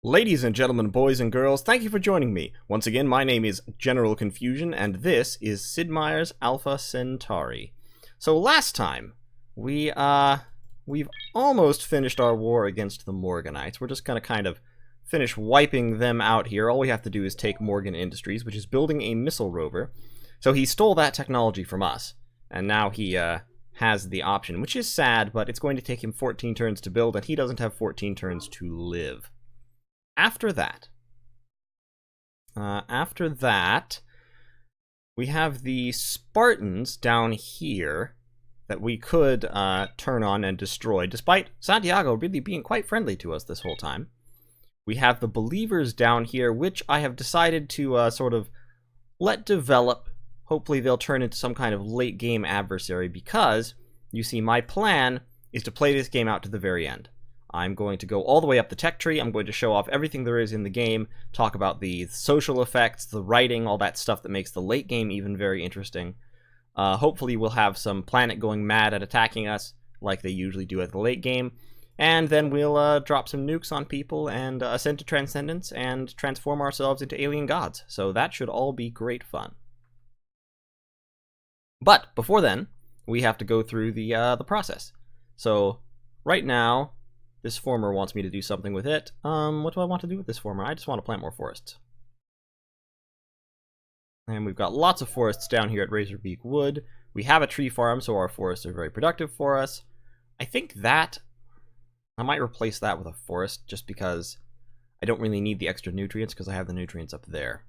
Ladies and gentlemen, boys and girls, thank you for joining me. Once again, my name is General Confusion, and this is Sid Meier's Alpha Centauri. So last time, we've almost finished our war against the Morganites. We're just gonna kind of finish wiping them out here. All we have to do is take Morgan Industries, which is building a missile rover. So he stole that technology from us, and now he has the option, which is sad, but it's going to take him 14 turns to build, and he doesn't have 14 turns to live. After that, we have the Spartans down here that we could turn on and destroy, despite Santiago really being quite friendly to us this whole time. We have the Believers down here, which I have decided to sort of let develop. Hopefully they'll turn into some kind of late-game adversary, because, you see, my plan is to play this game out to the very end. I'm going to go all the way up the tech tree. I'm going to show off everything there is in the game, talk about the social effects, the writing, all that stuff that makes the late game even very interesting. Hopefully we'll have some planet going mad at attacking us, like they usually do at the late game. And then we'll drop some nukes on people and ascend to transcendence and transform ourselves into alien gods. So that should all be great fun. But before then, we have to go through the process. So right now, this former wants me to do something with it. What do I want to do with this former? I just want to plant more forests. And we've got lots of forests down here at Razorbeak Wood. We have a tree farm, so our forests are very productive for us. I think that I might replace that with a forest, just because I don't really need the extra nutrients, because I have the nutrients up there.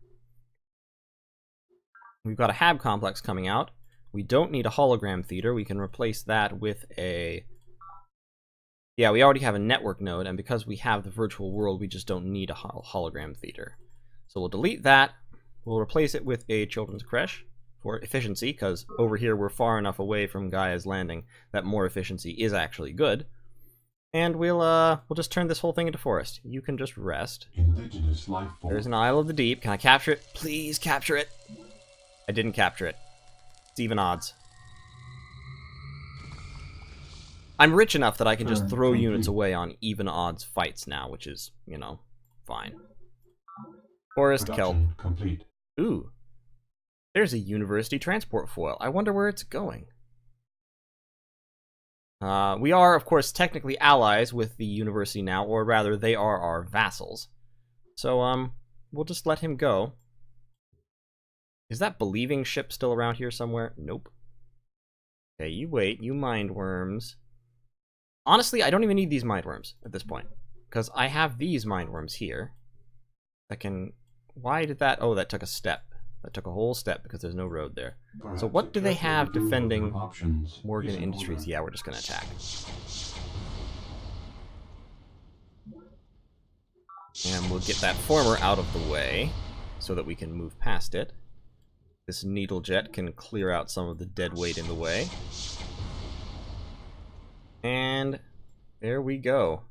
We've got a HAB complex coming out. We don't need a hologram theater. We can replace that with a... Yeah, we already have a network node, and because we have the virtual world, we just don't need a hologram theater. So we'll delete that. We'll replace it with a children's creche for efficiency, because over here we're far enough away from Gaia's Landing that more efficiency is actually good. And we'll just turn this whole thing into forest. You can just rest. Indigenous life form. There's an Isle of the Deep. Can I capture it? Please capture it. I didn't capture it. It's even odds. I'm rich enough that I can just throw units away on even odds fights now, which is, you know, fine. Forest kelp. Complete. Ooh. There's a university transport foil. I wonder where it's going. We are, of course, technically allies with the university now, or rather, they are our vassals. So, we'll just let him go. Is that believing ship still around here somewhere? Nope. Okay, you wait, you mind worms. Honestly, I don't even need these mind worms at this point, because I have these mind worms here that can... Why did that... Oh, that took a step. That took a whole step because there's no road there. So what do they have defending Morgan Industries? Yeah, we're just going to attack. And we'll get that former out of the way so that we can move past it. This needle jet can clear out some of the dead weight in the way. And there we go.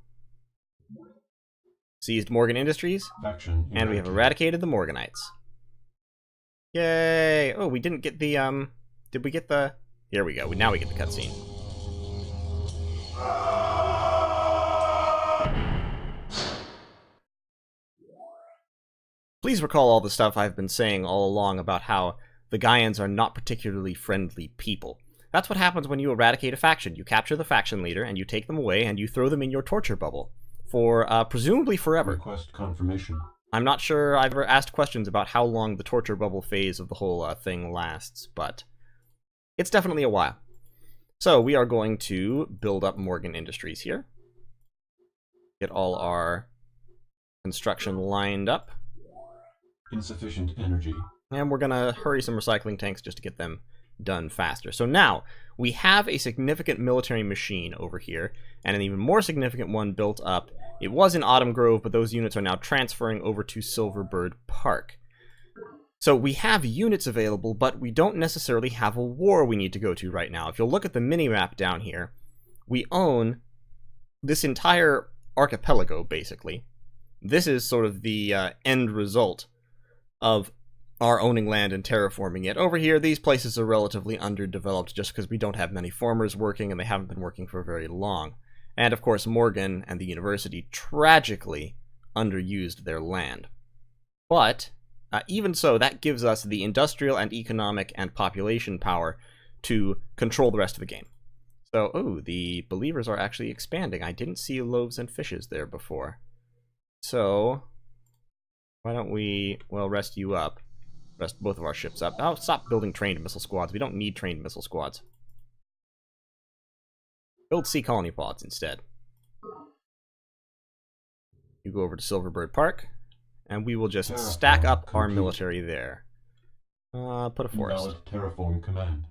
Seized Morgan Industries, and we have eradicated the Morganites. Yay! Oh, we didn't get the, did we get the... Here we go. Now we get the cutscene. Please recall all the stuff I've been saying all along about how the Gaians are not particularly friendly people. That's what happens when you eradicate a faction. You capture the faction leader, and you take them away, and you throw them in your torture bubble. For, presumably forever. Request confirmation. I'm not sure I've ever asked questions about how long the torture bubble phase of the whole thing lasts, but it's definitely a while. So we are going to build up Morgan Industries here. Get all our construction lined up. Insufficient energy. And we're going to hurry some recycling tanks just to get them done faster. So now, we have a significant military machine over here, and an even more significant one built up. It was in Autumn Grove, but those units are now transferring over to Silverbird Park. So we have units available, but we don't necessarily have a war we need to go to right now. If you'll look at the mini-map down here, we own this entire archipelago, basically. This is sort of the end result of our owning land and terraforming it. Over here, these places are relatively underdeveloped just because we don't have many farmers working, and they haven't been working for very long. And of course, Morgan and the university tragically underused their land. But even so, that gives us the industrial and economic and population power to control the rest of the game. So, oh, the believers are actually expanding. I didn't see loaves and fishes there before. So, why don't we, well, rest you up. Rest both of our ships up. Oh, stop building trained missile squads. We don't need trained missile squads. Build sea colony pods instead. You go over to Silverbird Park, and we will just stack up our military there. Put a forest. Invalid terraform command.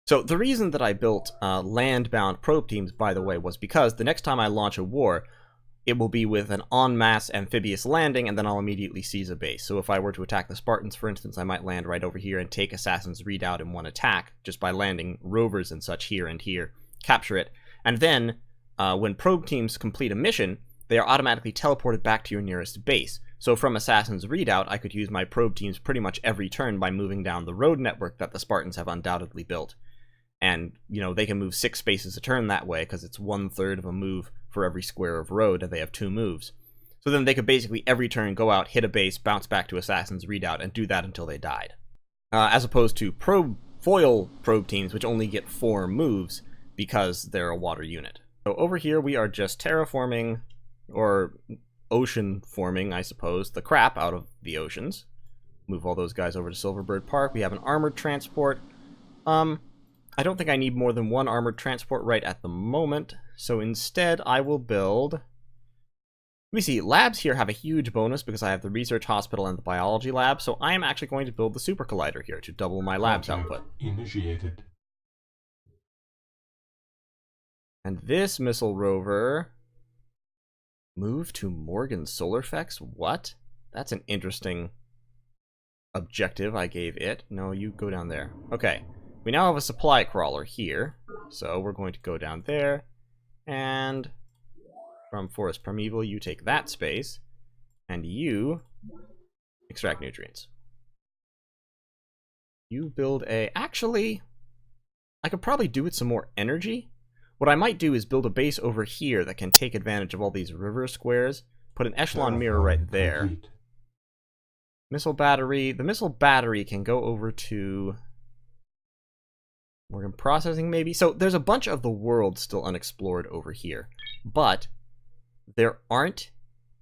So the reason that I built land-bound probe teams, by the way, was because the next time I launch a war, it will be with an en masse amphibious landing, and then I'll immediately seize a base. So if I were to attack the Spartans, for instance, I might land right over here and take Assassin's Redoubt in one attack, just by landing rovers and such here and here, capture it. And then, when probe teams complete a mission, they are automatically teleported back to your nearest base. So from Assassin's Redoubt, I could use my probe teams pretty much every turn by moving down the road network that the Spartans have undoubtedly built. And, you know, they can move 6 spaces a turn that way, because it's 1/3 of a move for every square of road, and they have 2 moves. So then they could basically every turn go out, hit a base, bounce back to Assassin's Redoubt, and do that until they died. As opposed to foil probe teams, which only get 4 moves because they're a water unit. So over here we are just terraforming, or ocean forming, I suppose, the crap out of the oceans. Move all those guys over to Silverbird Park. We have an armored transport. I don't think I need more than 1 armored transport right at the moment, so instead I will build... Let me see, labs here have a huge bonus because I have the research hospital and the biology lab, so I am actually going to build the super collider here to double my labs output. Initiated. And this missile rover... Move to Morgan Solarfex? What? That's an interesting objective I gave it. No, you go down there. Okay. We now have a supply crawler here, so we're going to go down there, and from Forest Primeval, you take that space, and you extract nutrients. You build a... Actually, I could probably do with some more energy. What I might do is build a base over here that can take advantage of all these river squares, put an echelon mirror right there. Complete. Missile battery. The missile battery can go over to... Morgan Processing, maybe? So there's a bunch of the world still unexplored over here, but there aren't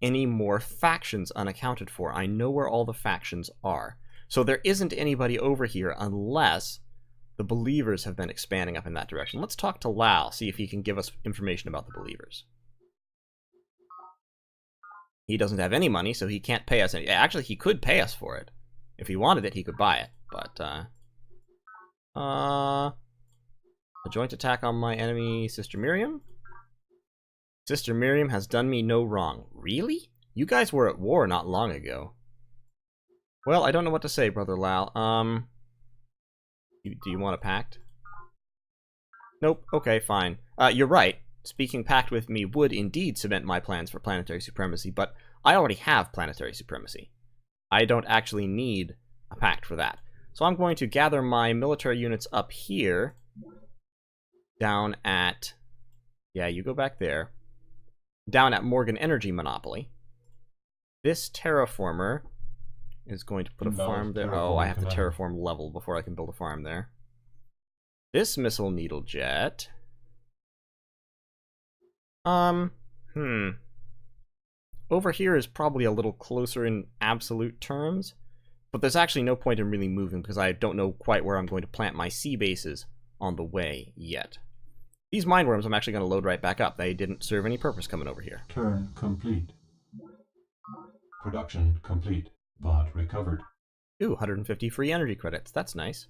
any more factions unaccounted for. I know where all the factions are. So there isn't anybody over here unless the believers have been expanding up in that direction. Let's talk to Lau, see if he can give us information about the believers. He doesn't have any money, so he can't pay us any. Actually, he could pay us for it. If he wanted it, he could buy it, but a joint attack on my enemy, Sister Miriam? Sister Miriam has done me no wrong. Really? You guys were at war not long ago. Well, I don't know what to say, Brother Lau. Do you want a pact? Nope. Okay, fine. You're right. Speaking pact with me would indeed cement my plans for planetary supremacy, but I already have planetary supremacy. I don't actually need a pact for that. So I'm going to gather my military units up here, down at... Yeah, you go back there. Down at Morgan Energy Monopoly. This terraformer is going to put a farm there. Oh, I have to terraform level before I can build a farm there. This missile needle jet... Over here is probably a little closer in absolute terms, but there's actually no point in really moving because I don't know quite where I'm going to plant my sea bases on the way yet. These mine worms I'm actually going to load right back up. They didn't serve any purpose coming over here. Turn complete. Production complete. Bot recovered. Ooh, 150 free energy credits. That's nice.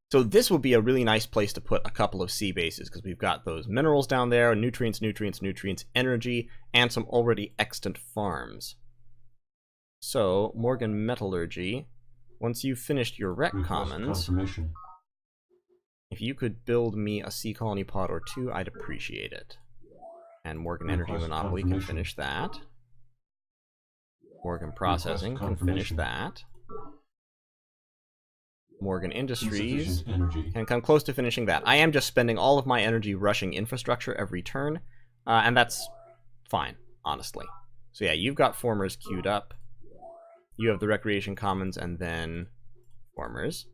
So this will be a really nice place to put a couple of sea bases because we've got those minerals down there, nutrients, energy, and some already extant farms. So, Morgan Metallurgy, once you've finished your rec commons, if you could build me a sea colony pod or 2, I'd appreciate it. And Morgan Energy Monopoly can finish that. Morgan Processing can finish that. Morgan Industries can come close to finishing that. I am just spending all of my energy rushing infrastructure every turn, and that's fine, honestly. So yeah, you've got formers queued up. You have the recreation commons and then formers.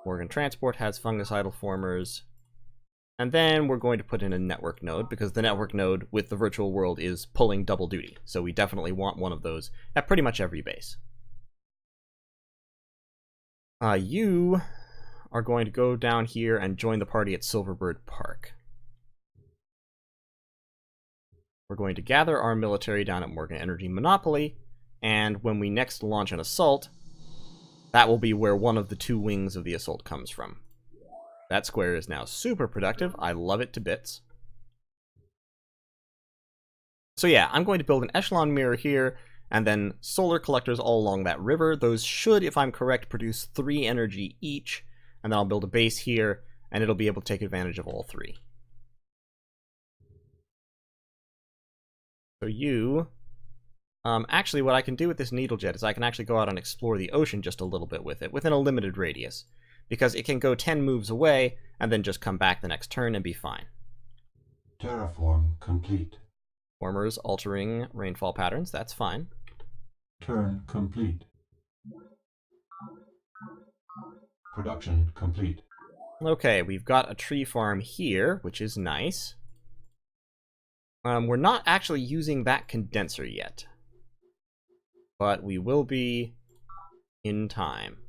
Morgan Transport has fungicidal formers. And then we're going to put in a network node, because the network node with the virtual world is pulling double duty. So we definitely want one of those at pretty much every base. You are going to go down here and join the party at Silverbird Park. We're going to gather our military down at Morgan Energy Monopoly, and when we next launch an assault, that will be where one of the two wings of the assault comes from. That square is now super productive. I love it to bits. So yeah, I'm going to build an echelon mirror here, and then solar collectors all along that river. Those should, if I'm correct, produce 3 energy each, and then I'll build a base here, and it'll be able to take advantage of all 3. So you... actually, what I can do with this needle jet is I can actually go out and explore the ocean just a little bit with it, within a limited radius. Because it can go 10 moves away, and then just come back the next turn and be fine. Terraform complete. Formers altering rainfall patterns, that's fine. Turn complete. Production complete. Okay, we've got a tree farm here, which is nice. We're not actually using that condenser yet. But we will be in time.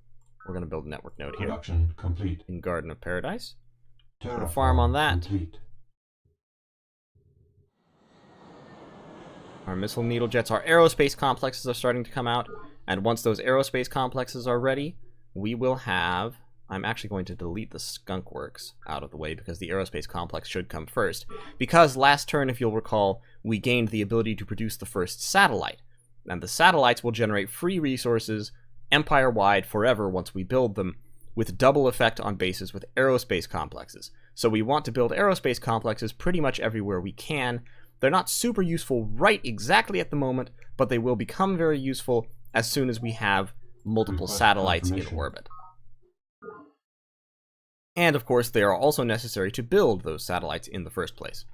We're going to build a network node here. Production complete. In Garden of Paradise. Put a Terraform farm on that. complete. Our missile needle jets, our aerospace complexes are starting to come out. And once those aerospace complexes are ready, we will have... I'm actually going to delete the skunk works out of the way because the aerospace complex should come first. Because last turn, if you'll recall, we gained the ability to produce the first satellite. And the satellites will generate free resources empire-wide forever once we build them, with double effect on bases with aerospace complexes. So we want to build aerospace complexes pretty much everywhere we can. They're not super useful right exactly at the moment, but they will become very useful as soon as we have multiple satellites in orbit. And of course, they are also necessary to build those satellites in the first place.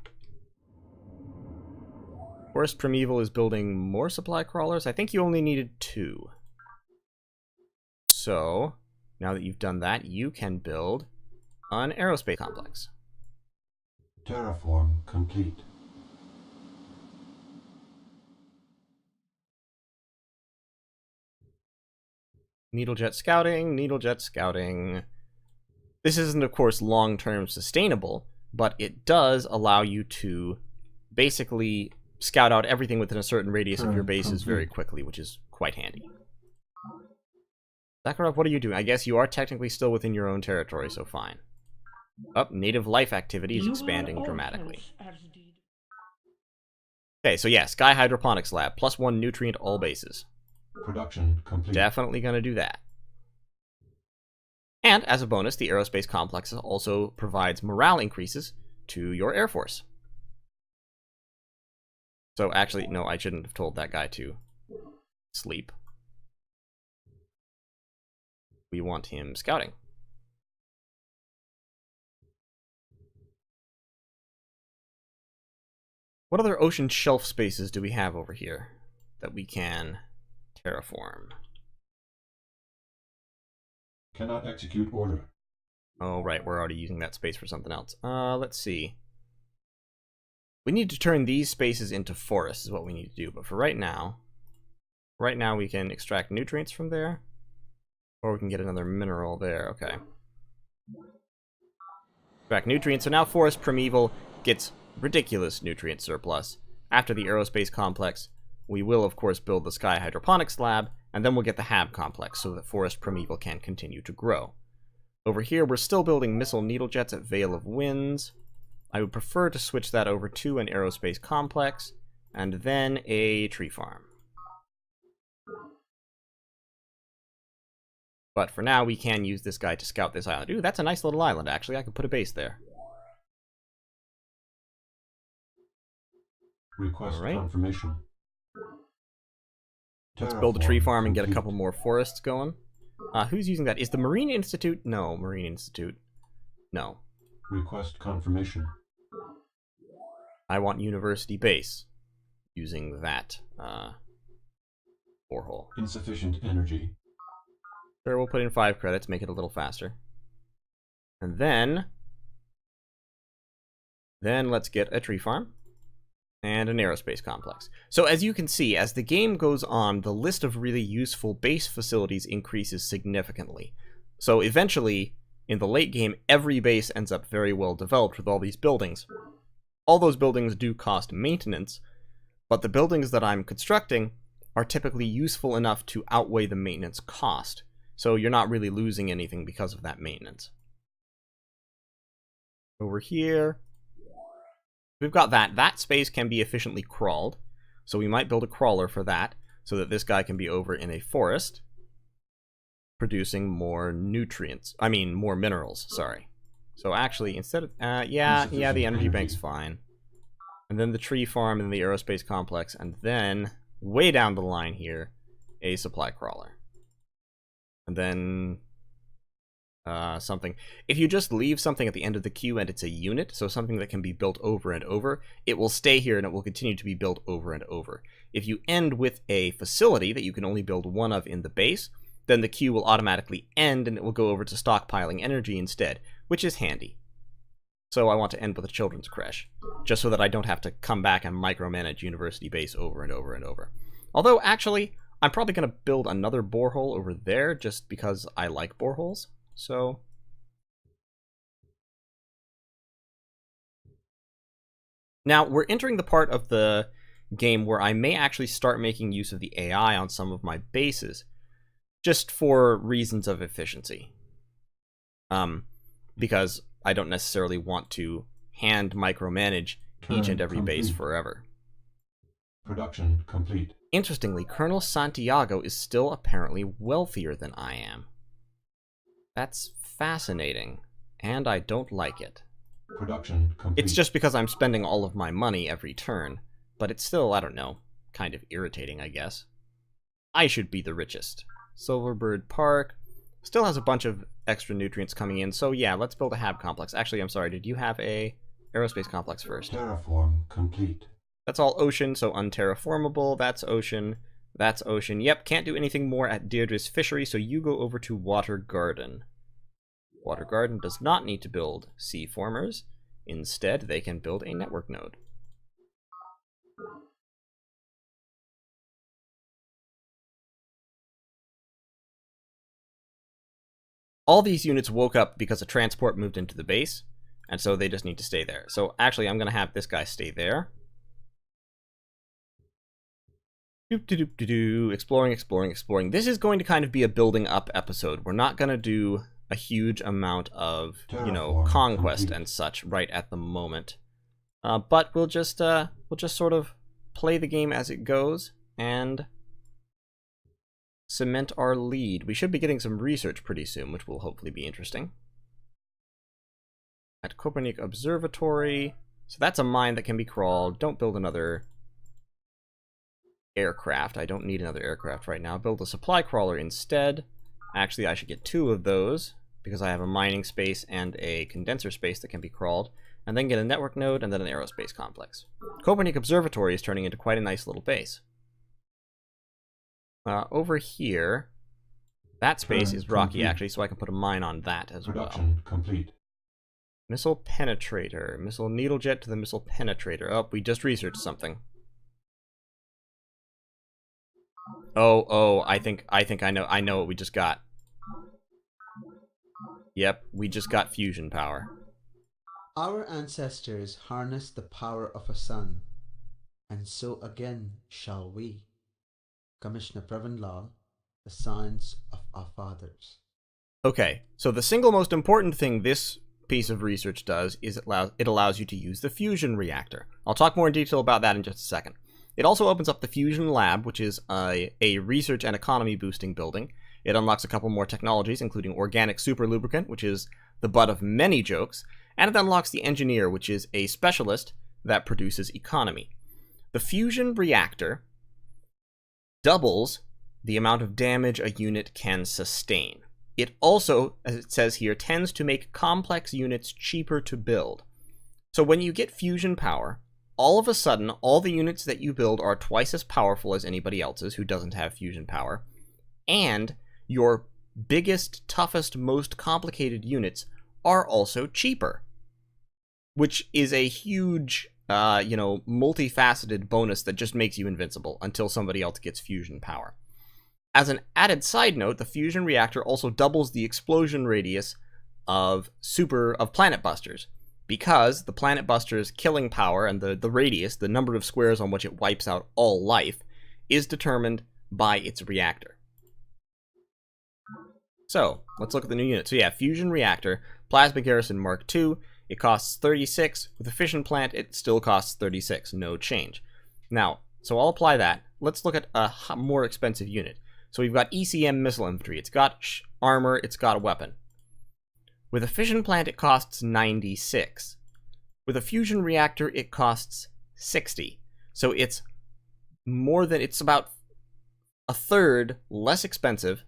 Forest Primeval is building more supply crawlers. I think you only needed 2. So, now that you've done that, you can build an aerospace complex. Terraform complete. Needlejet scouting, needlejet scouting. This isn't, of course, long-term sustainable, but it does allow you to basically scout out everything within a certain radius of your bases very quickly, which is quite handy. Sakharov, what are you doing? I guess you are technically still within your own territory, so fine. Native life activity is expanding dramatically. Okay, so yeah, Sky Hydroponics Lab, +1 nutrient all bases. Production complete. Definitely gonna do that. And, as a bonus, the aerospace complex also provides morale increases to your Air Force. So actually, no, I shouldn't have told that guy to sleep. We want him scouting. What other ocean shelf spaces do we have over here that we can terraform? Cannot execute order. Oh, right, we're already using that space for something else. Let's see. We need to turn these spaces into forests is what we need to do, but for right now we can extract nutrients from there, or we can get another mineral there, okay. Extract nutrients, so now Forest Primeval gets ridiculous nutrient surplus. After the aerospace complex, we will of course build the Sky Hydroponics Lab, and then we'll get the HAB complex so that Forest Primeval can continue to grow. Over here, we're still building missile needle jets at Vale of Winds. I would prefer to switch that over to an aerospace complex, and then a tree farm. But for now, we can use this guy to scout this island. Ooh, that's a nice little island, actually. I could put a base there. Request confirmation. Let's build a tree farm and get a couple more forests going. Who's using that? Is the Marine Institute? No, Marine Institute. No. Request confirmation. I want University Base using that borehole. Insufficient energy. Sure, we'll put in 5 credits, make it a little faster. And then let's get a tree farm and an aerospace complex. So as you can see, as the game goes on, the list of really useful base facilities increases significantly. So eventually, in the late game, every base ends up very well developed with all these buildings. All those buildings do cost maintenance, but the buildings that I'm constructing are typically useful enough to outweigh the maintenance cost. So you're not really losing anything because of that maintenance. Over here, we've got that. That space can be efficiently crawled, so we might build a crawler for that, so that this guy can be over in a forest, producing more nutrients. I mean, more minerals, sorry. So actually, instead of... yeah, the energy bank's fine. And then the tree farm and the aerospace complex, and then, way down the line here, a supply crawler. And then... something. If you just leave something at the end of the queue and it's a unit, so something that can be built over and over, it will stay here and it will continue to be built over and over. If you end with a facility that you can only build one of in the base, then the queue will automatically end and it will go over to stockpiling energy instead, which is handy. So I want to end with a children's creche, just so that I don't have to come back and micromanage University Base over and over and over. Although, actually, I'm probably going to build another borehole over there just because I like boreholes. So, now we're entering the part of the game where I may actually start making use of the AI on some of my bases, just for reasons of efficiency. Because I don't necessarily want to hand micromanage each and every base forever. Production complete. Interestingly, Colonel Santiago is still apparently wealthier than I am. That's fascinating, and I don't like it. Production complete. It's just because I'm spending all of my money every turn, but it's still, I don't know, kind of irritating, I guess. I should be the richest. Silverbird Park still has a bunch of extra nutrients coming in, so yeah, let's build a HAB complex. Actually, I'm sorry, did you have a aerospace complex first? Terraform complete. That's all ocean, so unterraformable. That's ocean. That's ocean. Yep, can't do anything more at Deirdre's Fishery, so you go over to Water Garden. Water Garden does not need to build sea formers. Instead, they can build a network node. All these units woke up because a transport moved into the base, and so they just need to stay there. So actually, I'm going to have this guy stay there. Exploring, exploring, exploring. This is going to kind of be a building up episode. We're not going to do a huge amount of, you know, conquest and such right at the moment. But we'll just sort of play the game as it goes and cement our lead. We should be getting some research pretty soon, which will hopefully be interesting. At Copernic Observatory. So that's a mine that can be crawled. Don't build another aircraft. I don't need another aircraft right now. Build a supply crawler instead. Actually, I should get 2 of those because I have a mining space and a condenser space that can be crawled, and then get a network node and then an aerospace complex. Copernic Observatory is turning into quite a nice little base. Over here, that space is rocky actually, so I can put a mine on that as well. Production complete. Missile penetrator. Missile needle jet to the missile penetrator. Oh, we just researched something. Oh, I think I know what we just got. Yep, we just got fusion power. Our ancestors harnessed the power of a sun, and so again shall we. Commissioner Previn Lal, The Science of Our Fathers. Okay, so the single most important thing this piece of research does is it allows you to use the fusion reactor. I'll talk more in detail about that in just a second. It also opens up the Fusion Lab, which is a research and economy boosting building. It unlocks a couple more technologies, including organic super lubricant, which is the butt of many jokes, and it unlocks the Engineer, which is a specialist that produces economy. The fusion reactor doubles the amount of damage a unit can sustain. It also, as it says here, tends to make complex units cheaper to build. So when you get fusion power, all of a sudden, all the units that you build are twice as powerful as anybody else's who doesn't have fusion power, and your biggest, toughest, most complicated units are also cheaper, which is a huge, multifaceted bonus that just makes you invincible until somebody else gets fusion power. As an added side note, the fusion reactor also doubles the explosion radius of planet busters, because the planet buster's killing power and the radius, the number of squares on which it wipes out all life, is determined by its reactor. So, let's look at the new unit. So yeah, fusion reactor, plasma garrison Mark II, it costs 36. With a fission plant, it still costs 36, no change. Now, so I'll apply that. Let's look at a more expensive unit. So we've got ECM missile infantry. It's got armor, it's got a weapon. With a fission plant, it costs 96. With a fusion reactor, it costs 60. So it's about a third less expensive,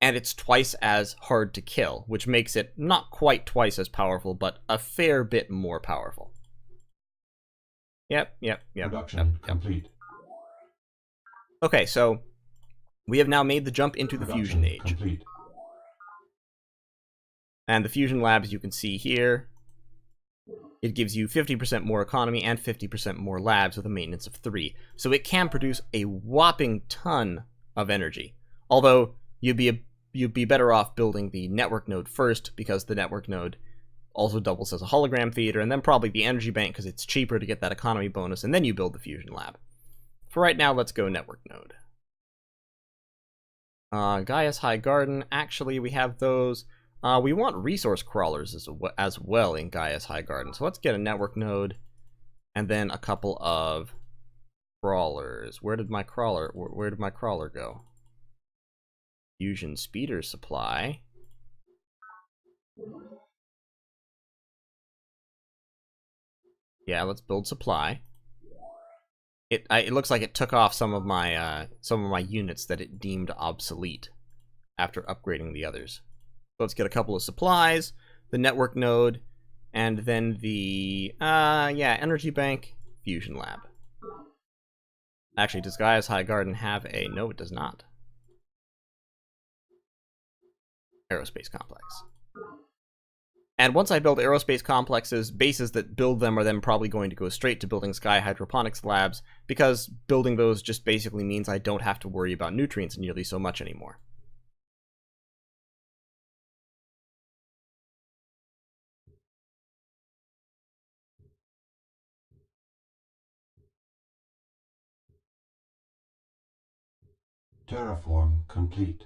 and it's twice as hard to kill, which makes it not quite twice as powerful, but a fair bit more powerful. Yep. Production complete. Okay, so we have now made the jump into the Production fusion age. complete. And the fusion labs you can see here, it gives you 50% more economy and 50% more labs with a maintenance of 3. So it can produce a whopping ton of energy. Although you'd be better off building the network node first, because the network node also doubles as a hologram feeder, and then probably the energy bank because it's cheaper to get that economy bonus, and then you build the fusion lab. For right now, let's go network node. Gaia's High Garden, actually we have those. We want resource crawlers as well in Gaia's High Garden. So let's get a network node and then a couple of crawlers. Where did my crawler go? Fusion speeder supply. Yeah, let's build supply. It looks like it took off some of my units that it deemed obsolete after upgrading the others. So let's get a couple of supplies, the network node, and then the energy bank, fusion lab. Actually, does Gaia's High Garden have a... No, it does not. Aerospace complex. And once I build aerospace complexes, bases that build them are then probably going to go straight to building sky hydroponics labs, because building those just basically means I don't have to worry about nutrients nearly so much anymore. Terraform complete.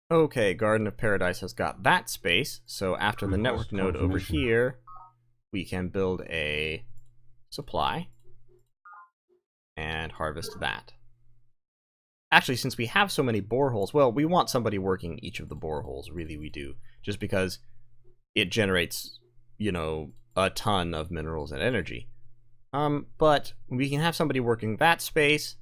Okay, Garden of Paradise has got that space, so after the network node over here, we can build a supply and harvest that. Actually, since we have so many boreholes, well, we want somebody working each of the boreholes, really we do, just because it generates, a ton of minerals and energy. But we can have somebody working that space,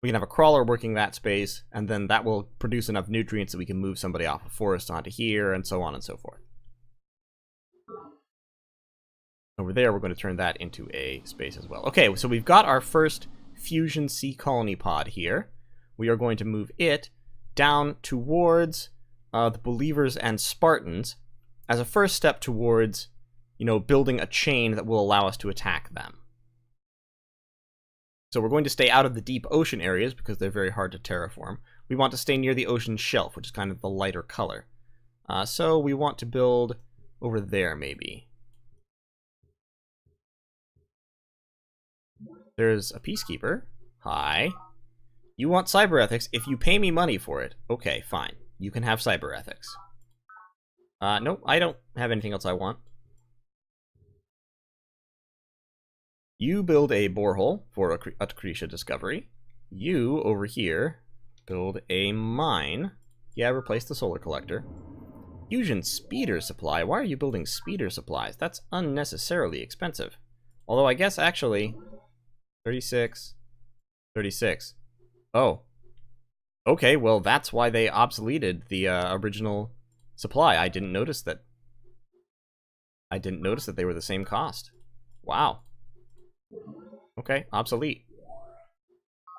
we can have a crawler working that space, and then that will produce enough nutrients that we can move somebody off a forest onto here, and so on and so forth. Over there, we're going to turn that into a space as well. Okay, so we've got our first fusion sea colony pod here. We are going to move it down towards the Believers and Spartans as a first step towards, building a chain that will allow us to attack them. So we're going to stay out of the deep ocean areas because they're very hard to terraform. We want to stay near the ocean shelf, which is kind of the lighter color. So we want to build over there, maybe. There's a peacekeeper. Hi. You want cyber ethics if you pay me money for it. Okay, fine. You can have cyber ethics. Nope, I don't have anything else I want. You build a borehole for Akrisha discovery. You, over here, build a mine. Yeah, replace the solar collector. Fusion speeder supply. Why are you building speeder supplies? That's unnecessarily expensive. Although I guess actually 36 36. Oh. Okay, well that's why they obsoleted the original supply. I didn't notice that they were the same cost. Wow. Okay, obsolete.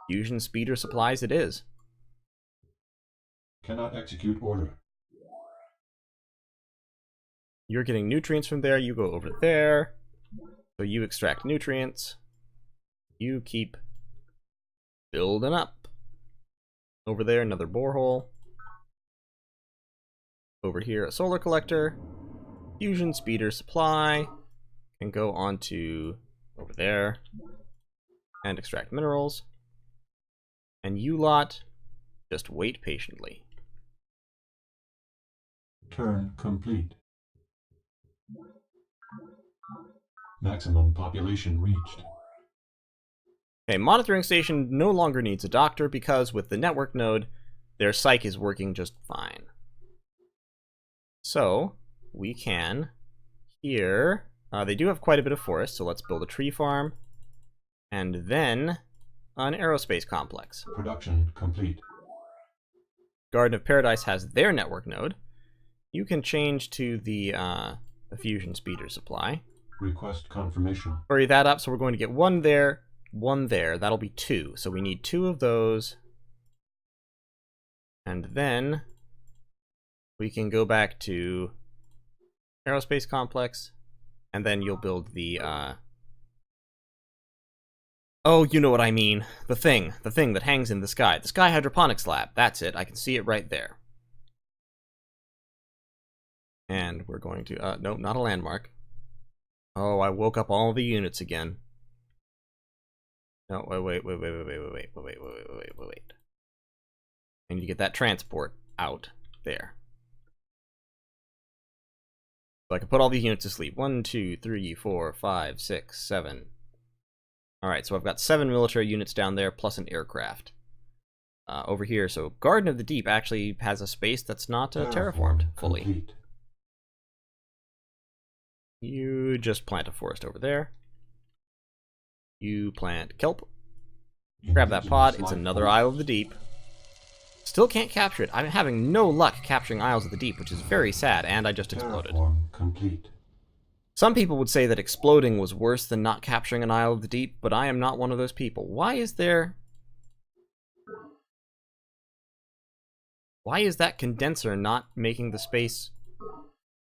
Fusion speeder supplies it is. Cannot execute order. You're getting nutrients from there, you go over there. So you extract nutrients. You keep building up. Over there, another borehole. Over here, a solar collector. Fusion speeder supply. Can go on to over there. And extract minerals. And you lot, just wait patiently. Turn complete. Maximum population reached. Okay, monitoring station no longer needs a doctor because with the network node, their psych is working just fine. So, we can, here, they do have quite a bit of forest, so let's build a tree farm. And then, an aerospace complex. Production complete. Garden of Paradise has their network node. You can change to the fusion speeder supply. Request confirmation. Hurry that up, so we're going to get one there, one there. That'll be 2. So we need 2 of those. And then we can go back to aerospace complex. And then you'll build the oh, you know what I mean. The thing that hangs in the sky. The Sky Hydroponics Lab. That's it. I can see it right there. And we're going to, nope, not a landmark. Oh, I woke up all the units again. No, wait. I need to get that transport out there. So I can put all these units to sleep. 1, 2, 3, 4, 5, 6, 7. Alright, so I've got 7 military units down there, plus an aircraft. Over here, so Garden of the Deep actually has a space that's not terraformed fully. Complete. You just plant a forest over there. You plant kelp. Grab that pod. It's another Isle of the Deep. Still can't capture it. I'm having no luck capturing Isles of the Deep, which is very sad, and I just exploded. Terraform complete. Some people would say that exploding was worse than not capturing an Isle of the Deep, but I am not one of those people. Why is that condenser not making the space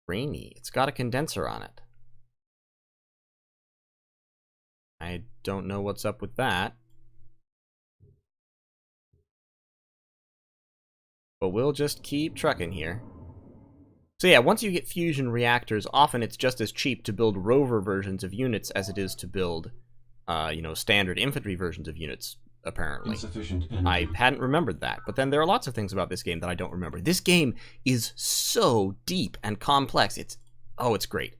rainy? It's got a condenser on it. I don't know what's up with that. But we'll just keep trucking here. So yeah, once you get fusion reactors, often it's just as cheap to build rover versions of units as it is to build, standard infantry versions of units, apparently. Insufficient energy. I hadn't remembered that, but then there are lots of things about this game that I don't remember. This game is so deep and complex. It's great.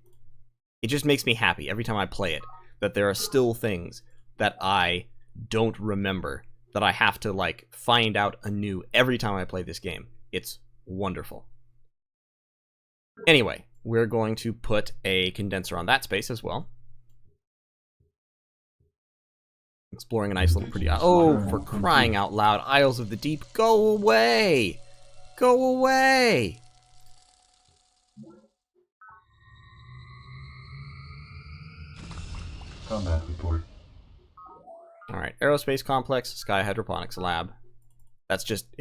It just makes me happy every time I play it, that there are still things that I don't remember, that I have to, find out anew every time I play this game. It's wonderful. Anyway, we're going to put a condenser on that space as well. Exploring a nice little pretty isle. Oh, for crying out loud, Isles of the Deep, go away! Go away! Combat report. Alright, aerospace complex, Sky Hydroponics Lab. That's just,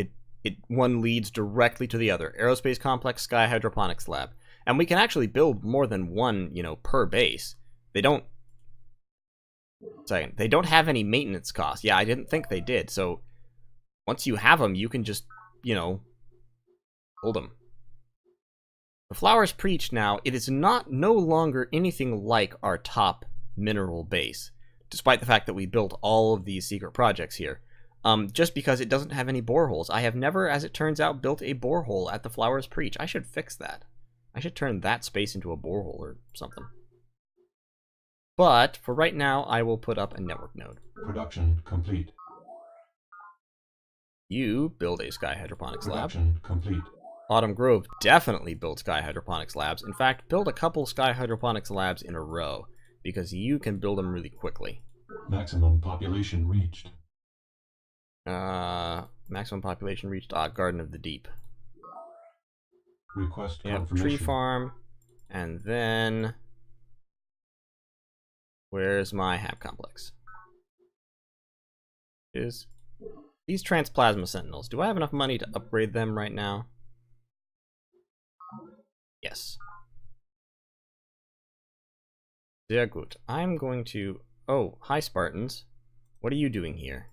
one leads directly to the other. Aerospace complex, Sky Hydroponics Lab. And we can actually build more than one, per base. They don't have any maintenance costs. Yeah, I didn't think they did. So once you have them, you can just, build them. The Flowers Preach now, it is no longer anything like our top mineral base, despite the fact that we built all of these secret projects here. Just because it doesn't have any boreholes. I have never, as it turns out, built a borehole at the Flowers Preach. I should fix that. I should turn that space into a borehole or something. But for right now, I will put up a network node. Production complete. You build a sky hydroponics lab. Production complete. Autumn Grove definitely build sky hydroponics labs. In fact, build a couple sky hydroponics labs in a row, because you can build them really quickly. Maximum population reached. Maximum population reached. Garden of the Deep. Request Yep, confirmation. tree farm. And then... where's my hab complex? Is these Transplasma Sentinels. Do I have enough money to upgrade them right now? Yes. Sehr gut. I'm going to... oh, hi Spartans. What are you doing here?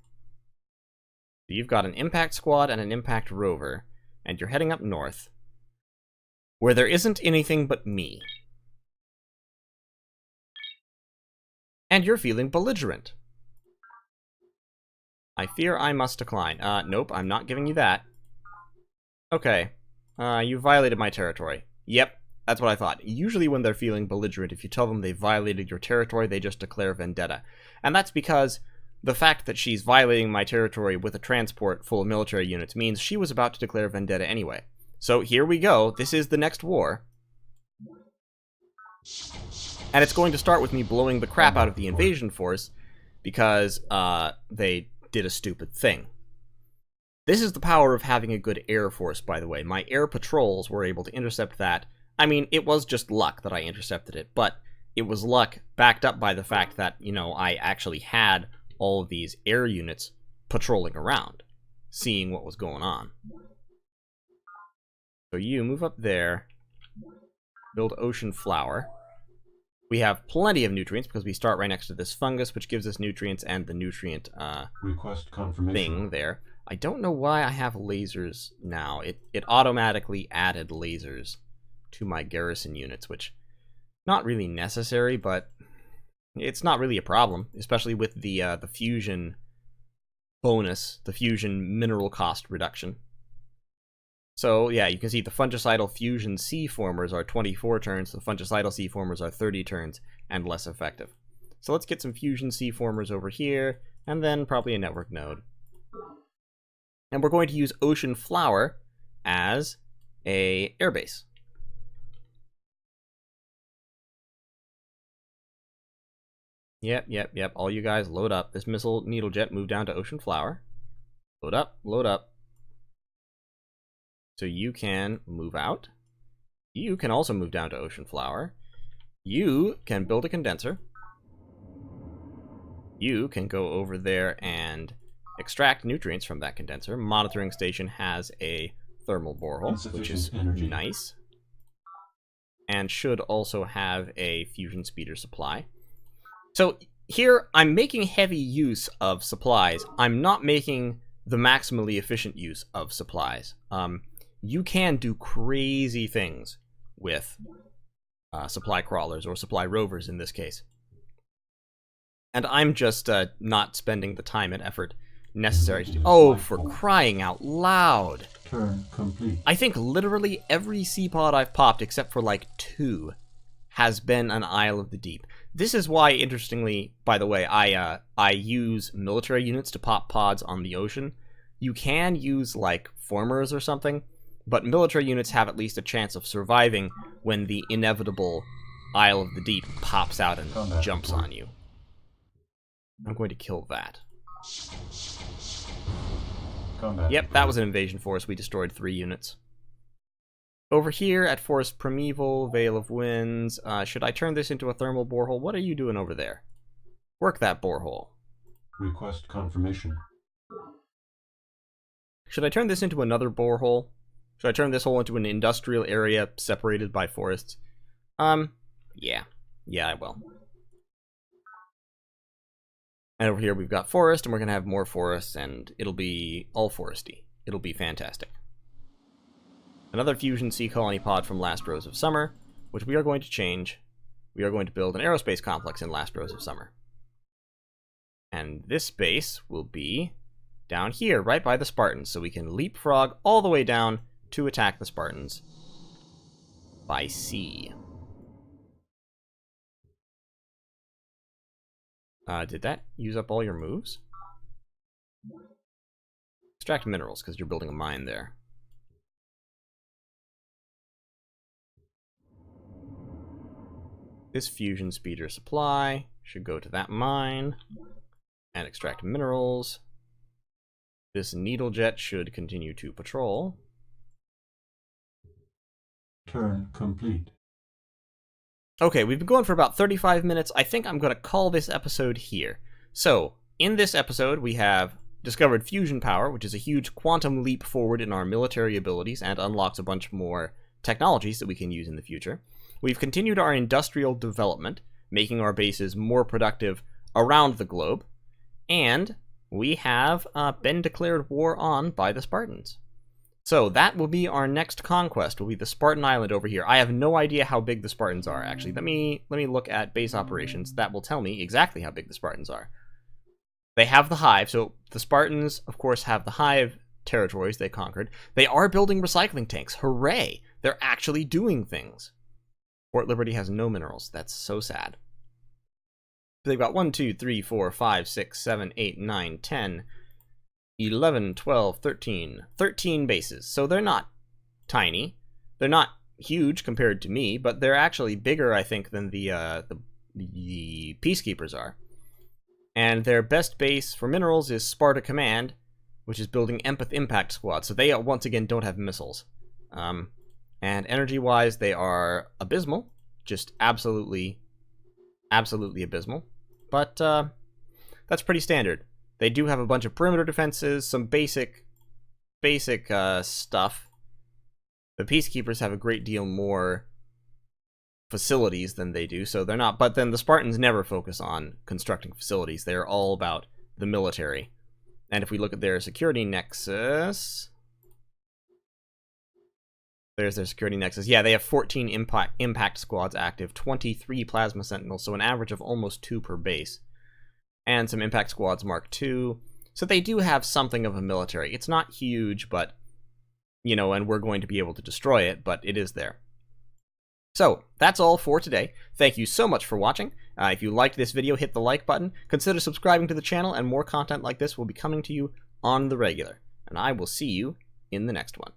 You've got an impact squad and an impact rover, and you're heading up north, where there isn't anything but me. And you're feeling belligerent. I fear I must decline. Nope, I'm not giving you that. Okay. You violated my territory. Yep, that's what I thought. Usually when they're feeling belligerent, if you tell them they violated your territory, they just declare vendetta. And that's because the fact that she's violating my territory with a transport full of military units means she was about to declare vendetta anyway. So here we go. This is the next war. And it's going to start with me blowing the crap out of the invasion force because they did a stupid thing. This is the power of having a good air force, by the way. My air patrols were able to intercept that. I mean, it was just luck that I intercepted it, but it was luck backed up by the fact that, you know, I actually had all of these air units patrolling around, seeing what was going on. So you move up there, build Ocean Flower. We have plenty of nutrients because we start right next to this fungus, which gives us nutrients and the nutrient Request confirmation. thing there. I don't know why I have lasers now. It automatically added lasers to my garrison units, which not really necessary, but it's not really a problem, especially with the fusion bonus, the fusion mineral cost reduction. So yeah, you can see the fungicidal fusion C-formers are 24 turns, the fungicidal C-formers are 30 turns, and less effective. So let's get some fusion C-formers over here, and then probably a network node. And we're going to use Ocean Flower as a airbase. Yep. All you guys load up. This missile needle jet move down to Ocean Flower. Load up, load up. So you can move out. You can also move down to Ocean Flower. You can build a condenser. You can go over there and extract nutrients from that condenser. Monitoring station has a thermal borehole, which is nice. And should also have a fusion speeder supply. So here, I'm making heavy use of supplies. I'm not making the maximally efficient use of supplies. You can do crazy things with supply crawlers, or supply rovers in this case. And I'm just not spending the time and effort necessary to do. Oh, for crying out loud! Turn complete. I think literally every C-pod I've popped, except for like 2, has been an Isle of the Deep. This is why, interestingly, by the way, I use military units to pop pods on the ocean. You can use, like, formers or something, but military units have at least a chance of surviving when the inevitable Isle of the Deep pops out and jumps on you. I'm going to kill that. Yep, that was an invasion force. We destroyed 3 units. Over here at Forest Primeval, Vale of Winds, should I turn this into a thermal borehole? What are you doing over there? Work that borehole. Request confirmation. Should I turn this into another borehole? Should I turn this hole into an industrial area separated by forests? Yeah. Yeah, I will. And over here we've got forest, and we're going to have more forests, and it'll be all foresty. It'll be fantastic. Another Fusion Sea Colony pod from Last Rose of Summer, which we are going to change. We are going to build an aerospace complex in Last Rose of Summer. And this base will be down here, right by the Spartans, so we can leapfrog all the way down to attack the Spartans. by sea. Did that use up all your moves? Extract minerals, because you're building a mine there. This fusion speeder supply should go to that mine and extract minerals. This needle jet should continue to patrol. Turn complete. Okay, we've been going for about 35 minutes. I think I'm going to call this episode here. So, in this episode, we have discovered fusion power, which is a huge quantum leap forward in our military abilities and unlocks a bunch more technologies that we can use in the future. We've continued our industrial development, making our bases more productive around the globe. And we have been declared war on by the Spartans. So that will be our next conquest, will be the Spartan Island over here. I have no idea how big the Spartans are, actually. Let me look at base operations. That will tell me exactly how big the Spartans are. They have the hive, so the Spartans, of course, have the hive territories they conquered. They are building recycling tanks. Hooray! They're actually doing things. Fort Liberty has no minerals. That's so sad. They've got 1, 2, 3, 4, 5, 6, 7, 8, 9, 10... 11, 12, 13. 13 bases. So they're not tiny. They're not huge compared to me, but they're actually bigger, I think, than the Peacekeepers are. And their best base for minerals is Sparta Command, which is building Empath Impact Squad. So they, once again, don't have missiles. And energy-wise, they are abysmal. Just absolutely abysmal. But that's pretty standard. They do have a bunch of perimeter defenses, some basic stuff. The Peacekeepers have a great deal more facilities than they do, so they're not. But then the Spartans never focus on constructing facilities. They are all about the military. And if we look at their security nexus, there's their security nexus. Yeah, they have 14 impact squads active, 23 plasma sentinels, so an average of almost 2 per base. And some Impact Squads Mark II. So they do have something of a military. It's not huge, but, you know, and we're going to be able to destroy it, but it is there. So, that's all for today. Thank you so much for watching. If you liked this video, hit the like button. Consider subscribing to the channel, and more content like this will be coming to you on the regular. And I will see you in the next one.